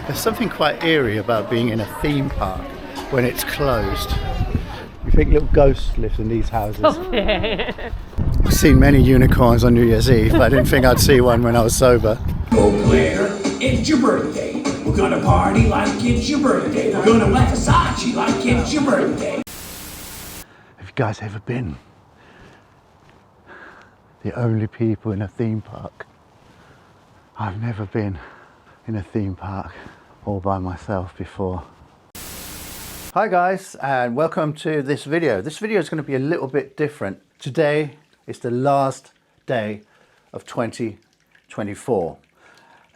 There's something quite eerie about being in a theme park when it's closed. You think little ghosts live in these houses. I've seen many unicorns on New Year's Eve, but I didn't think I'd see one when I was sober. Oh Claire, it's your birthday. We're gonna party like it's your birthday. We're gonna wear Versace like it's your birthday. Have you guys ever been the only people in a theme park? I've never been in a theme park all by myself before. Hi guys, and welcome to this video. This video is going to be a little bit different. Today is the last day of 2024.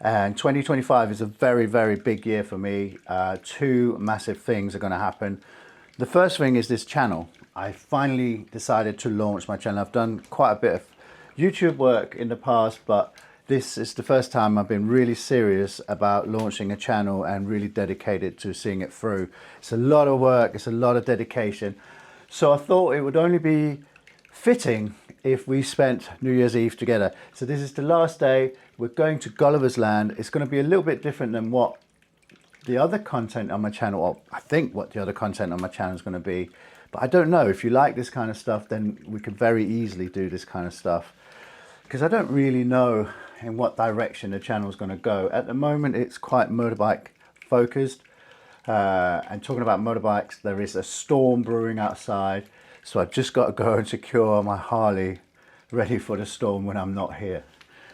And 2025 is a very, very big year for me. Two massive things are going to happen. The first thing is this channel. I finally decided to launch my channel. I've done quite a bit of YouTube work in the past, but this is the first time I've been really serious about launching a channel and really dedicated to seeing it through. It's a lot of work, it's a lot of dedication. So I thought it would only be fitting if we spent New Year's Eve together. So this is the last day. We're going to Gulliver's Land. It's going to be a little bit different than what the other content on my channel, or I think what the other content on my channel is going to be. But I don't know. If you like this kind of stuff, then we could very easily do this kind of stuff. Because I don't really know in what direction the channel is going to go. At the moment, it's quite motorbike focused. And talking about motorbikes, there is a storm brewing outside. So I've just got to go and secure my Harley ready for the storm when I'm not here.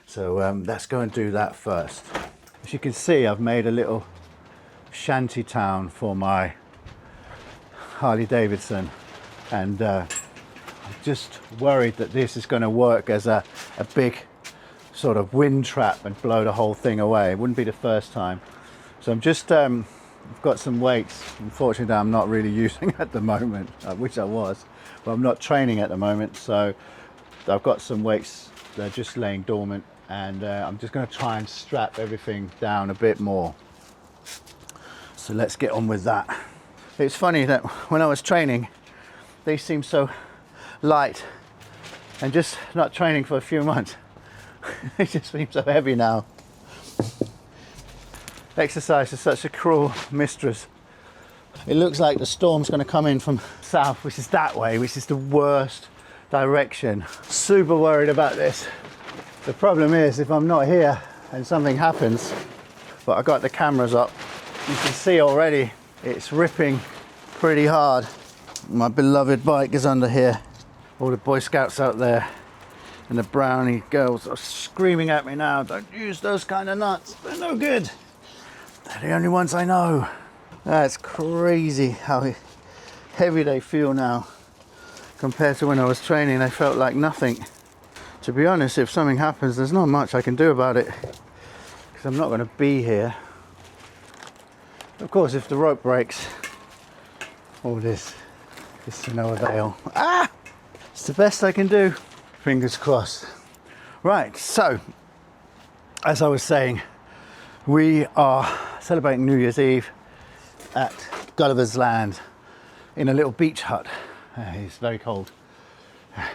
So let's go and do that first. As you can see, I've made a little shanty town for my Harley Davidson. And I'm just worried that this is going to work as a big sort of wind trap and blow the whole thing away. It wouldn't be the first time. So I'm just I've got some weights, unfortunately, that I'm not really using at the moment. I wish I was, but I'm not training at the moment. So I've got some weights, they're just laying dormant, and I'm just going to try and strap everything down a bit more. So let's get on with that. It's funny that when I was training, they seem so light, and just not training for a few months, they just seem so heavy now. Exercise is such a cruel mistress. It looks like the storm's going to come in from south, which is that way, which is the worst direction. Super worried about this. The problem is, if I'm not here and something happens, but I got the cameras up, you can see already it's ripping pretty hard. My beloved bike is under here. All the Boy Scouts out there and the brownie girls are screaming at me now, don't use those kind of nuts, they're no good. They're the only ones I know. That's crazy how heavy they feel now. Compared to when I was training, they felt like nothing. To be honest, if something happens, there's not much I can do about it, because I'm not going to be here. Of course, if the rope breaks, all this is to no avail. Ah! It's the best I can do. Fingers crossed. Right, so as I was saying, we are celebrating New Year's Eve at Gulliver's Land in a little beach hut. It's very cold,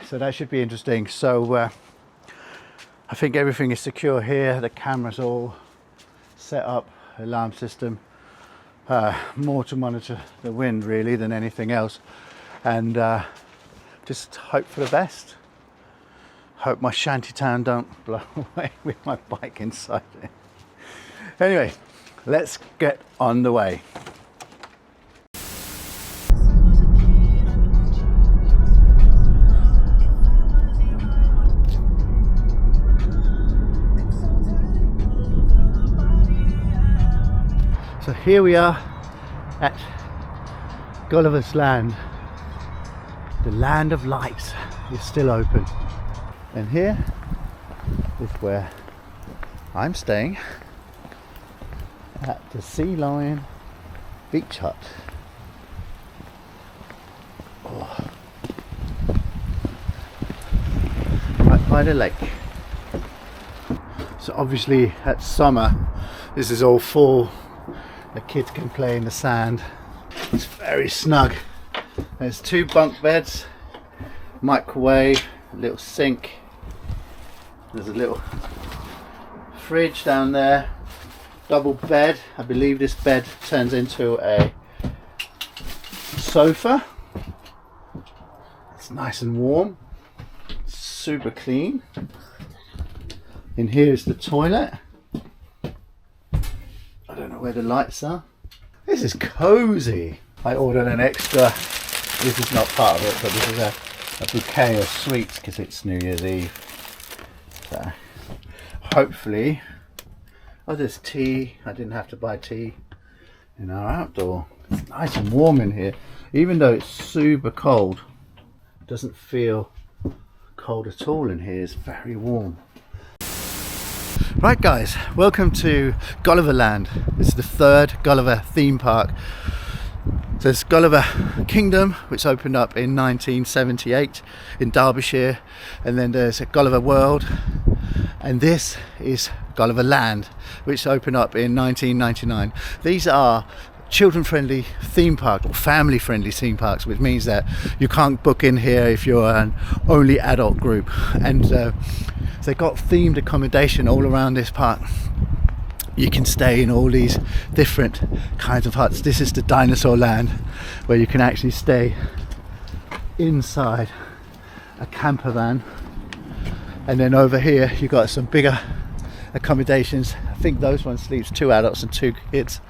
so that should be interesting. So I think everything is secure here. The camera's all set up, alarm system, more to monitor the wind really than anything else, and just hope for the best. Hope my shantytown don't blow away with my bike inside it. Anyway, let's get on the way. So here we are at Gulliver's Land. The land of lights is still open. And here is where I'm staying at the Sea Lion Beach Hut. Oh. Right by the lake. So obviously at summer this is all full. The kids can play in the sand. It's very snug. There's 2 bunk beds, microwave, a little sink. There's a little fridge down there, double bed. I believe this bed turns into a sofa. It's nice and warm, super clean. In here is the toilet. I don't know where the lights are. This is cozy. I ordered an extra, this is not part of it, but this is a bouquet of sweets because it's New Year's Eve. So hopefully, oh, there's tea. I didn't have to buy tea in our outdoor. It's nice and warm in here. Even though it's super cold, it doesn't feel cold at all in here. It's very warm. Right guys, welcome to Gulliver Land. This is the third Gulliver theme park. So there's Gulliver Kingdom, which opened up in 1978 in Derbyshire, and then there's Gulliver World, and this is Gulliver Land, which opened up in 1999. These are children-friendly theme park or family-friendly theme parks, which means that you can't book in here if you're an only adult group, and they've got themed accommodation all around this park. You can stay in all these different kinds of huts. This is the dinosaur land, where you can actually stay inside a camper van, and then over here you've got some bigger accommodations. I think those ones sleeps 2 adults and 2 kids.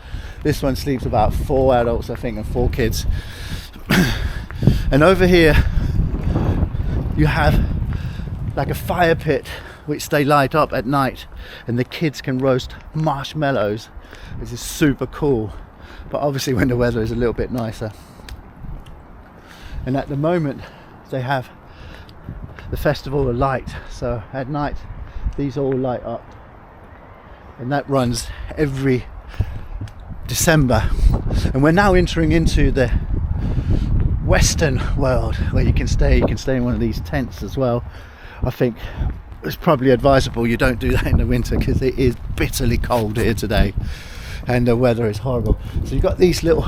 This one sleeps about 4 adults, I think, and 4 kids. And over here you have like a fire pit which they light up at night, and the kids can roast marshmallows, which is super cool, but obviously when the weather is a little bit nicer. And at the moment they have the Festival of Light, so at night these all light up, and that runs every December. And we're now entering into the Western world, where you can stay in one of these tents as well. I think it's probably advisable you don't do that in the winter, because it is bitterly cold here today and the weather is horrible. So you've got these little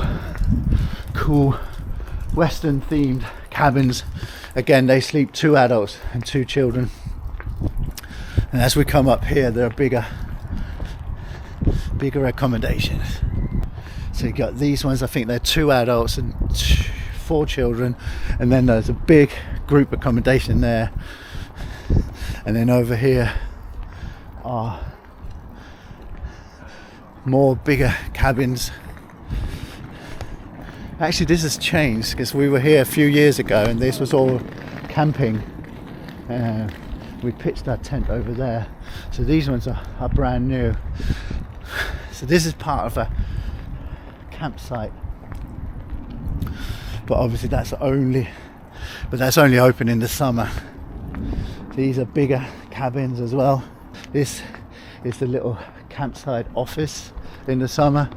cool Western themed cabins. Again, they sleep 2 adults and 2 children, and as we come up here there are bigger accommodations. So you've got these ones, I think they're 2 adults and 4 children, and then there's a big group accommodation there. And then over here are more bigger cabins. Actually, this has changed, because we were here a few years ago and this was all camping. We pitched our tent over there. So these ones are brand new. So this is part of a campsite. But obviously that's only open in the summer. These are bigger cabins as well. This is the little campsite office in the summer,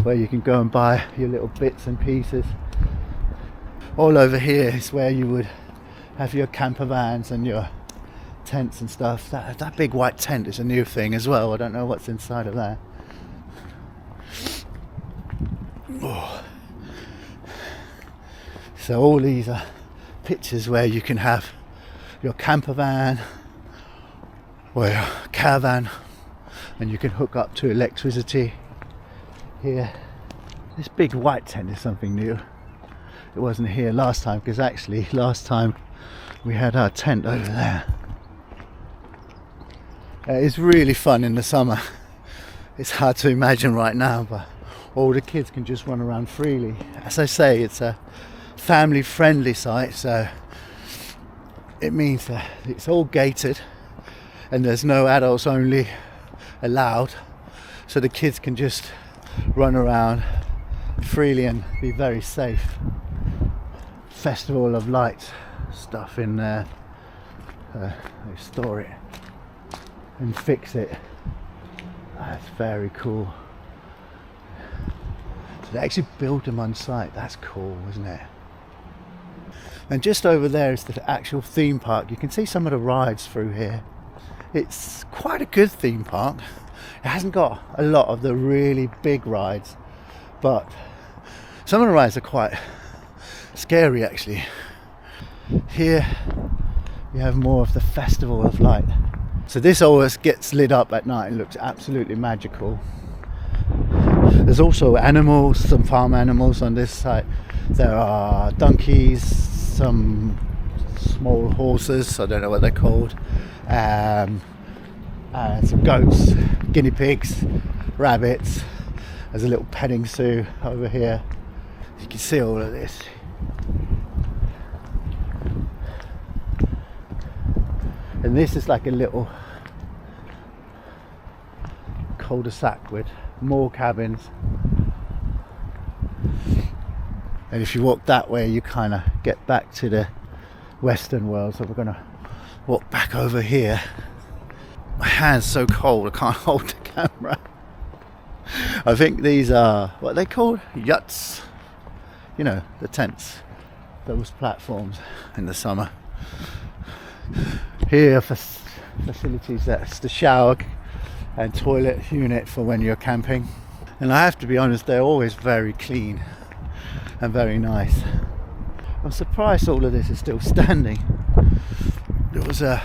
where you can go and buy your little bits and pieces. All over here is where you would have your camper vans and your tents and stuff. That big white tent is a new thing as well. I don't know what's inside of there. Oh. So all these are pictures where you can have your camper van or your caravan, and you can hook up to electricity here. This big white tent is something new. It wasn't here last time, because actually last time we had our tent over there. It's really fun in the summer. It's hard to imagine right now, but all the kids can just run around freely. As I say, it's a family friendly site, so it means that it's all gated and there's no adults only allowed, so the kids can just run around freely and be very safe. Festival of Light stuff in there. They store it and fix it. That's very cool. So they actually built them on site. That's cool, isn't it? And just over there is the actual theme park. You can see some of the rides through here. It's quite a good theme park. It hasn't got a lot of the really big rides, but some of the rides are quite scary actually. Here you have more of the Festival of Light. So this always gets lit up at night and looks absolutely magical. There's also animals, some farm animals on this site. There are donkeys, some small horses, I don't know what they're called, and some goats, guinea pigs, rabbits. There's a little petting zoo over here. You can see all of this. And this is like a little cul-de-sac with more cabins. And if you walk that way, you kind of get back to the Western world. So we're going to walk back over here. My hand's so cold, I can't hold the camera. I think these are, what are they called? Yachts. You know, the tents. Those platforms in the summer. Here for facilities, that's the shower and toilet unit for when you're camping. And I have to be honest, they're always very clean and very nice. I'm surprised all of this is still standing. There was a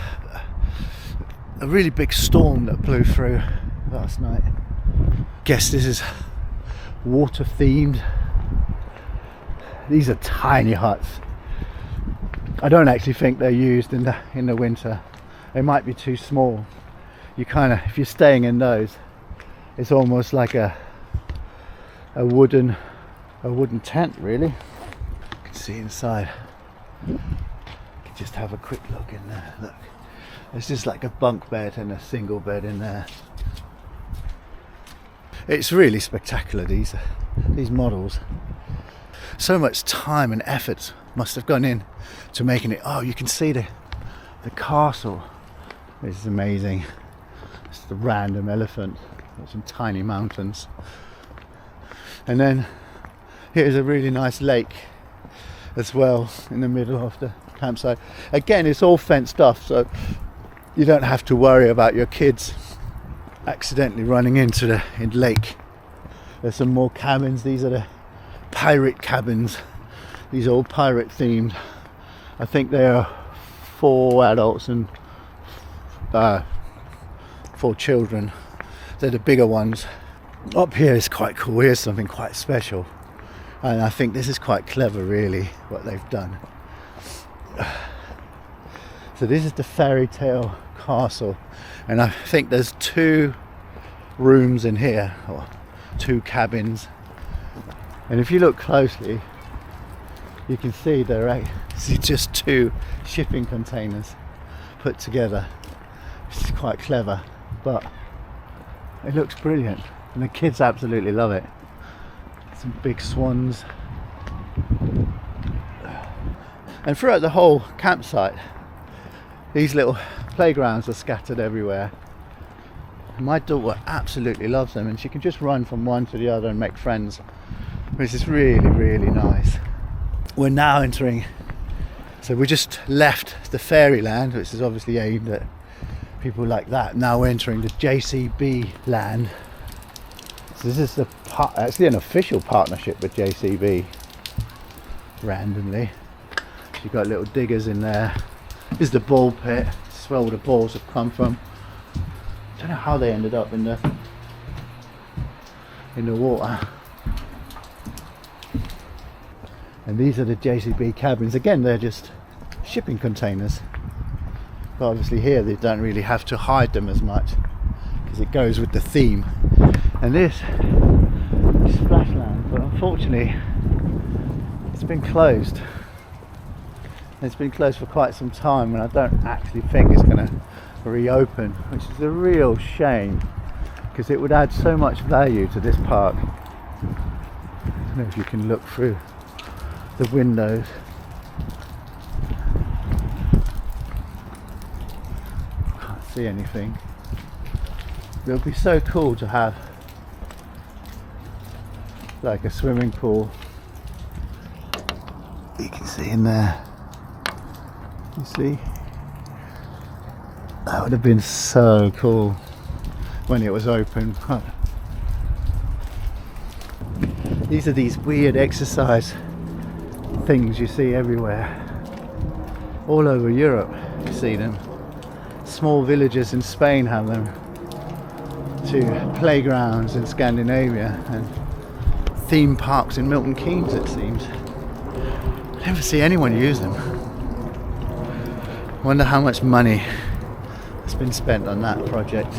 really big storm that blew through last night. Guess this is water themed. These are tiny huts. I don't actually think they're used in the winter. They might be too small. You kind of, if you're staying in those, it's almost like a wooden tent, really. You can see inside. You can just have a quick look in there. Look, there's just like a bunk bed and a single bed in there. It's really spectacular, these models. So much time and effort must have gone in to making it. Oh, you can see the castle. This is amazing. It's the random elephant. There's some tiny mountains. And then here's a really nice lake as well in the middle of the campsite. Again, it's all fenced off, so you don't have to worry about your kids accidentally running into the lake. There's some more cabins. These are the pirate cabins. These are all pirate themed. I think they are 4 adults and 4 children. They're the bigger ones. Up here is quite cool. Here's something quite special, and I think this is quite clever, really, what they've done. So this is the fairy tale castle, and I think there's 2 rooms in here, or 2 cabins. And if you look closely, you can see they're just 2 shipping containers put together. It's quite clever, but it looks brilliant, and the kids absolutely love it. Some big swans. And throughout the whole campsite, these little playgrounds are scattered everywhere. My daughter absolutely loves them, and she can just run from one to the other and make friends, which is really, really nice. We're now entering, so we just left the fairyland, which is obviously aimed at people like that. Now we're entering the JCB land. So this is actually an official partnership with JCB, randomly. You've got little diggers in there. This is the ball pit. This is where all the balls have come from. I don't know how they ended up in the water. And these are the JCB cabins. Again, they're just shipping containers. But obviously here they don't really have to hide them as much because it goes with the theme. And this is Splashland, but unfortunately it's been closed. It's been closed for quite some time, and I don't actually think it's going to reopen, which is a real shame because it would add so much value to this park. I don't know if you can look through the windows. Can't see anything. It would be so cool to have like a swimming pool. You can see in there. You see? That would have been so cool when it was open. These are these weird exercise things you see everywhere. All over Europe you see them. Small villages in Spain have them, to playgrounds in Scandinavia, and theme parks in Milton Keynes, it seems. I never see anyone use them. Wonder how much money has been spent on that project.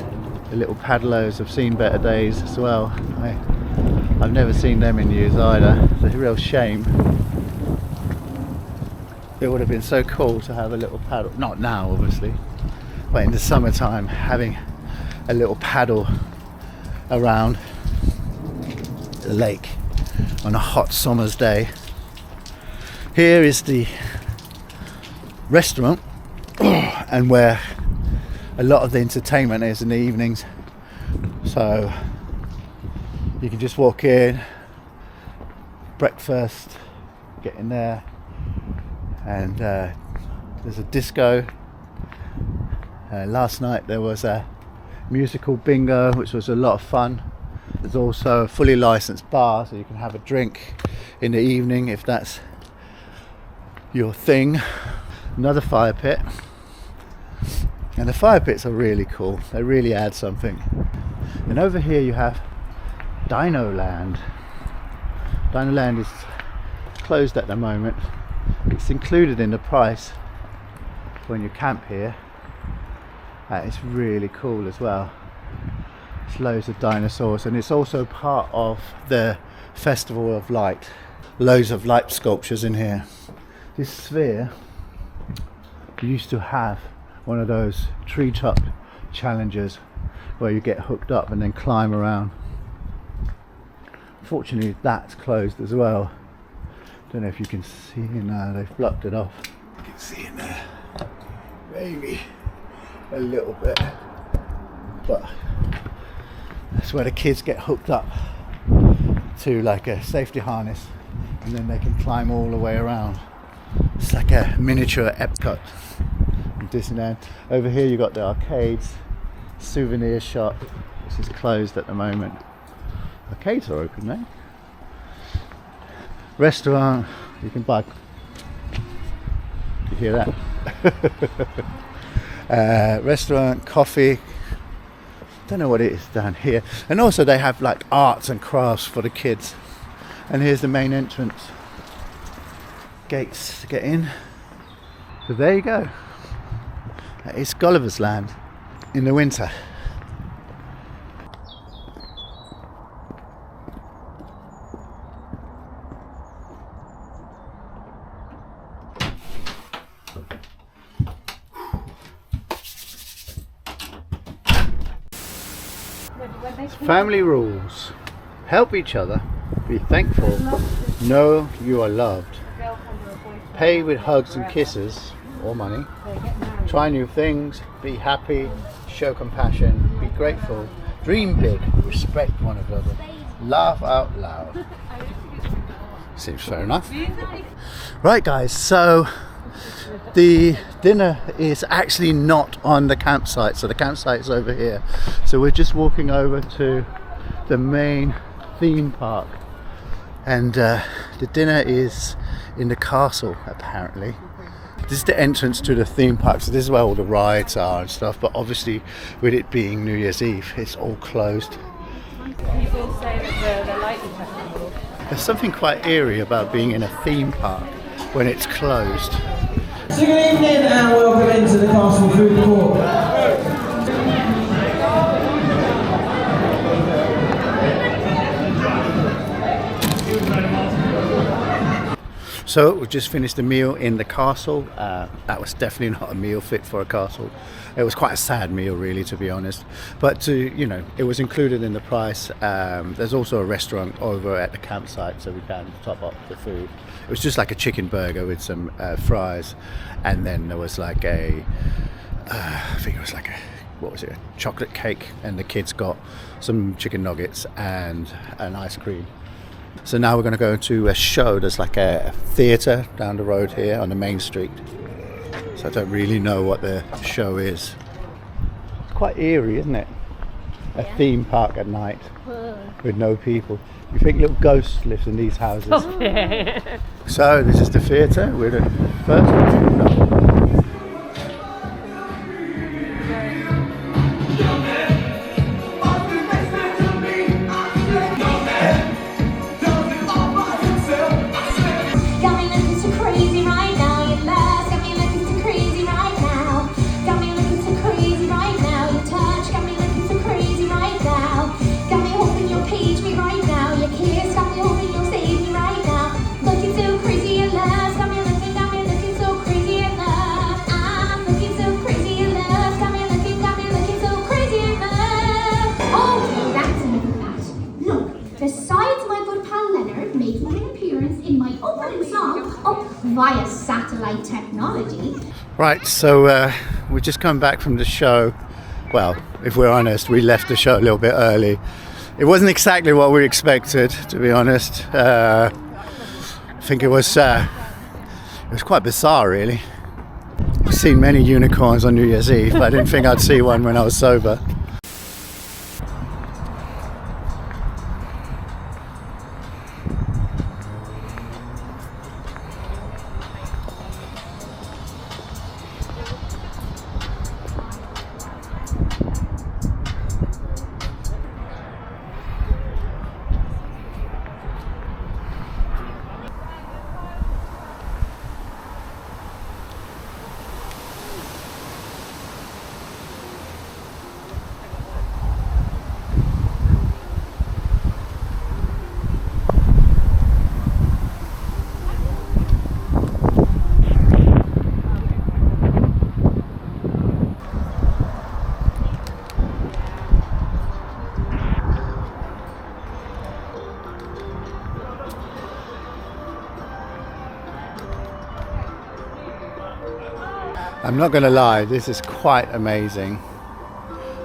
The little paddlers have seen better days as well. I've never seen them in use either. It's a real shame. It would have been so cool to have a little paddle, not now obviously, but in the summertime, having a little paddle around the lake on a hot summer's day. Here is the restaurant and where a lot of the entertainment is in the evenings. So you can just walk in, breakfast, get in there, and there's a disco. Last night there was a musical bingo, which was a lot of fun. There's also a fully licensed bar, so you can have a drink in the evening if that's your thing. Another fire pit, and the fire pits are really cool. They really add something. And over here you have Dino Land. Dino Land is closed at the moment. It's included in the price when you camp here. It's really cool as well. There's loads of dinosaurs, and it's also part of the Festival of Light. Loads of light sculptures in here. This sphere used to have one of those treetop challenges where you get hooked up and then climb around. Fortunately that's closed as well. Don't know if you can see now, they've blocked it off. You can see in there, maybe a little bit, but that's where the kids get hooked up to like a safety harness, and then they can climb all the way around. It's like a miniature Epcot in Disneyland. Over here you got the arcades, souvenir shop, which is closed at the moment. Arcades are open now. Restaurant, you can buy. You hear that? Restaurant, coffee. Don't know what it is down here. And also they have like arts and crafts for the kids. And here's the main entrance. Gates to get in. So there you go. It's Gulliver's Land in the winter. Family rules. Help each other. Be thankful. Know you are loved. Pay with hugs and kisses or money. Try new things. Be happy. Show compassion. Be grateful. Dream big. Respect one another. Laugh out loud. Seems fair enough. Right guys, so the dinner is actually not on the campsite, so the campsite's over here. So we're just walking over to the main theme park, and the dinner is in the castle apparently. This is the entrance to the theme park, so this is where all the rides are and stuff, but obviously with it being New Year's Eve, it's all closed. People say that the light detectable. There's something quite eerie about being in a theme park when it's closed. So good evening and welcome into the Castle Food Court. So we just finished a meal in the castle. That was definitely not a meal fit for a castle. It was quite a sad meal really, to be honest. But it was included in the price. There's also a restaurant over at the campsite, so we can top up the food. It was just like a chicken burger with some fries, and then there was like I think it was like a chocolate cake, and the kids got some chicken nuggets and an ice cream. So now we're going to go to a show. There's like a theatre down the road here on the main street. So I don't really know what the show is. It's quite eerie, isn't it? A theme park at night with no people. You think little ghosts live in these houses. So this is the theatre. We're the first one. No. making an appearance in my opening song via satellite technology. Right, so we've just come back from the show. Well, if we're honest, we left the show a little bit early. It wasn't exactly what we expected, to be honest. I think it was quite bizarre, really. I've seen many unicorns on New Year's Eve, but I didn't think I'd see one when I was sober. I'm not gonna lie, this is quite amazing.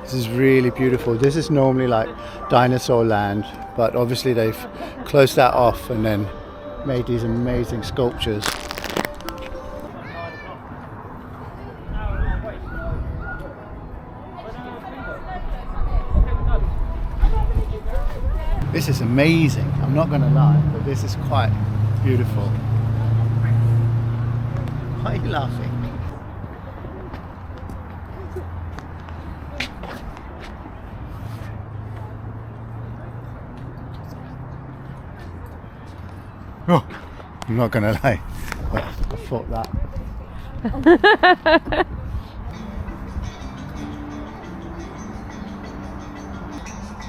This is really beautiful. This is normally like dinosaur land, but obviously they've closed that off and then made these amazing sculptures. This is amazing, I'm not gonna lie, but this is quite beautiful. Why are you laughing? Oh, I'm not gonna lie, but I thought that.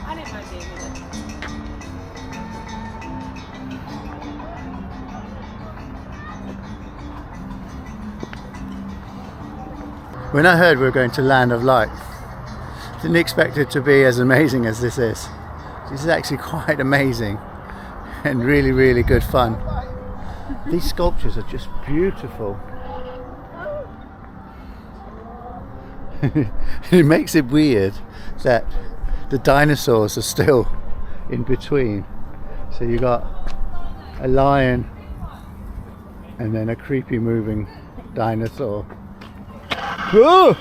I didn't mind being in it. When I heard we were going to Land of Light, didn't expect it to be as amazing as this is. This is actually quite amazing and really, really good fun. These sculptures are just beautiful. It makes it weird that the dinosaurs are still in between. So you got a lion and then a creepy moving dinosaur. Whoa!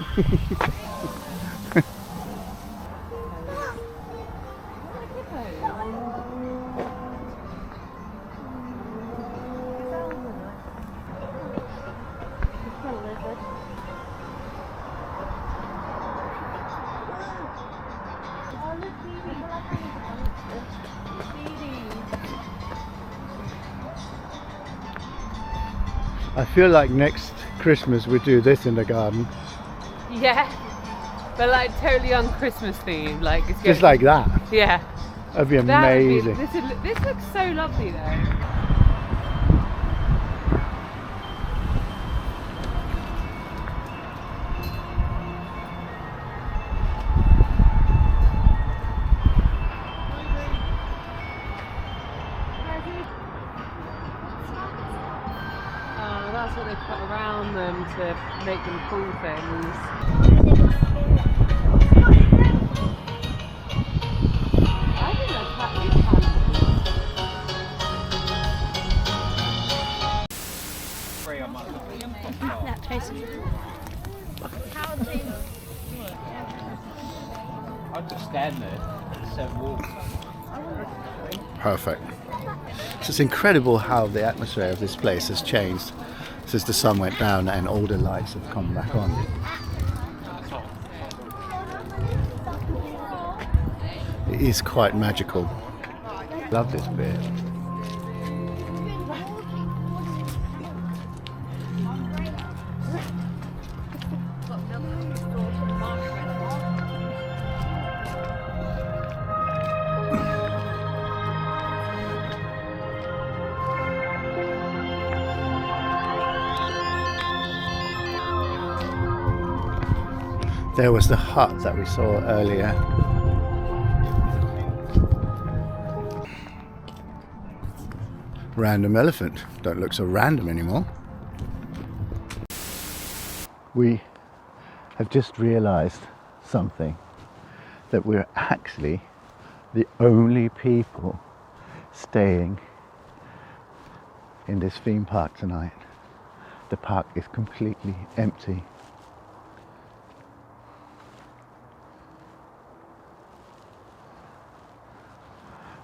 I feel like next Christmas we do this in the garden. Yeah, but like totally on Christmas theme, like it's Just like that. Yeah, That'd be that would be- amazing. this looks so lovely though. That's what they put around them to make them cool things. I think that's quite I'd just stand there and set walls. Perfect. So it's incredible how the atmosphere of this place has changed since the sun went down and all the lights have come back on. It is quite magical. Love this bit. There was the hut that we saw earlier. random elephant. Don't look so random anymore. We have just realized something, that we're actually the only people staying in this theme park tonight. The park is completely empty.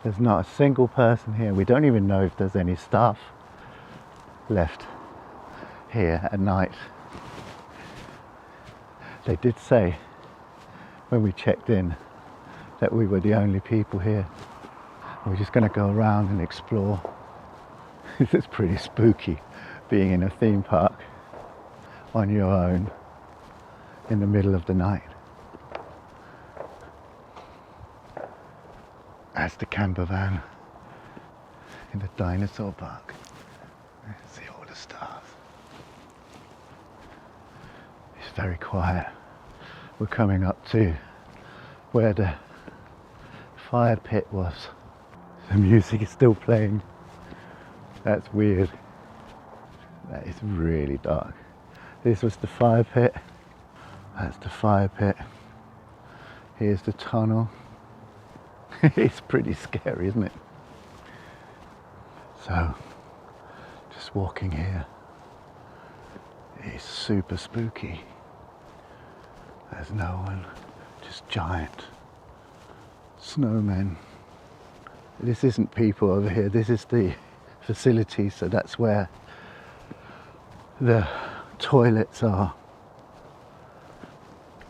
There's not a single person here. We don't even know if there's any staff left here at night. They did say when we checked in that we were the only people here. We're just going to go around and explore. This is pretty spooky, being in a theme park on your own in the middle of the night. That's the camper van in the dinosaur park. See all the stars. It's very quiet. We're coming up to where the fire pit was. The music is still playing. That's weird. That is really dark. This was the fire pit. That's the fire pit. Here's the tunnel. It's pretty scary, isn't it? So, just walking here is super spooky. There's no one, just giant snowmen. This isn't people over here, this is the facility, so that's where the toilets are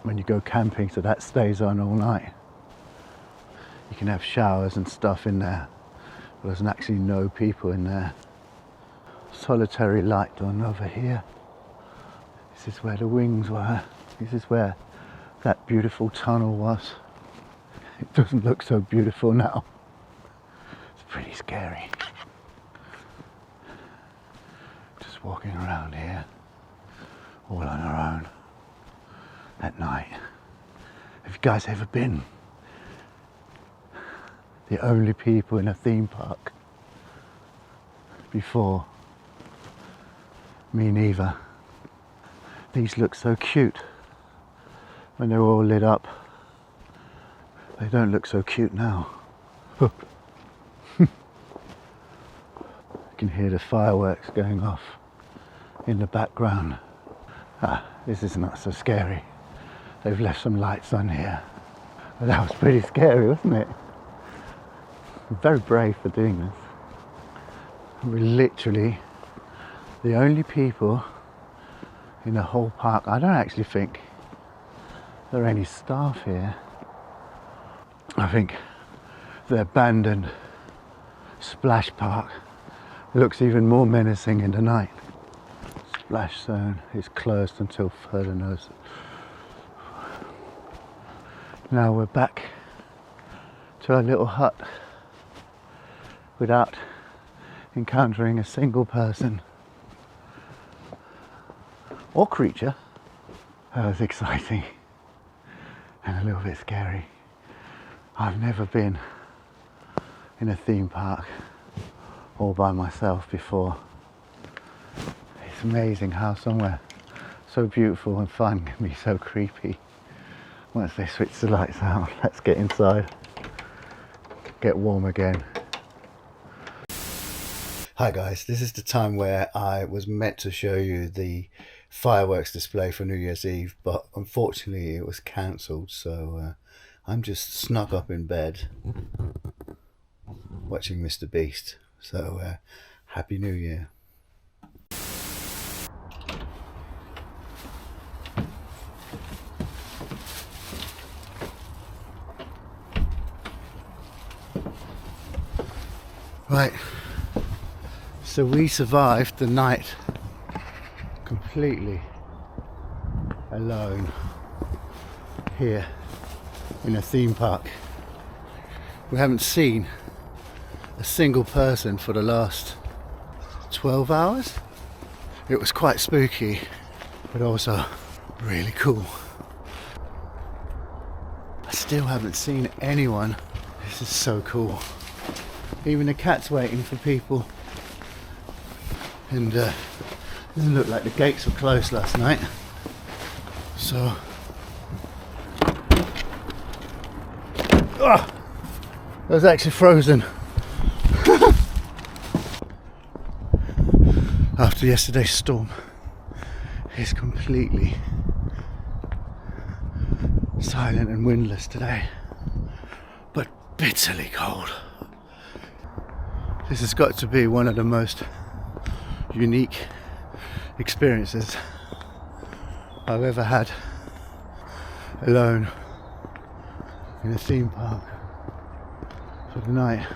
when you go camping, so that stays on all night. You can have showers and stuff in there, but there's actually no people in there. Solitary light on over here. This is where the wings were. This is where that beautiful tunnel was. It doesn't look so beautiful now. It's pretty scary. Just walking around here, all on our own, at night. Have you guys ever been the only people in a theme park before? Me neither. These look so cute when they're all lit up. They don't look so cute now. You can hear the fireworks going off in the background. This is not so scary. They've left some lights on here. But that was pretty scary, wasn't it? I'm very brave for doing this. We're literally the only people in the whole park. I don't actually think there are any staff here. I think the abandoned splash park looks even more menacing in the night. Splash zone is closed until further notice. Now we're back to our little hut without encountering a single person or creature. That was exciting and a little bit scary. I've never been in a theme park all by myself before. It's amazing how somewhere so beautiful and fun can be so creepy once they switch the lights out. Let's get inside, get warm again. Hi guys, this is the time where I was meant to show you the fireworks display for New Year's Eve, but unfortunately it was cancelled, so I'm just snug up in bed watching Mr. Beast. So Happy New Year. Right, so we survived the night completely alone here in a theme park. We haven't seen a single person for the last 12 hours. It was quite spooky, but also really cool. I still haven't seen anyone. This is so cool. Even the cat's waiting for people. and doesn't look like the gates were closed last night, so it was actually frozen after yesterday's storm. It's completely silent and windless today, but bitterly cold. This has got to be one of the most unique experiences I've ever had alone in a theme park for the night.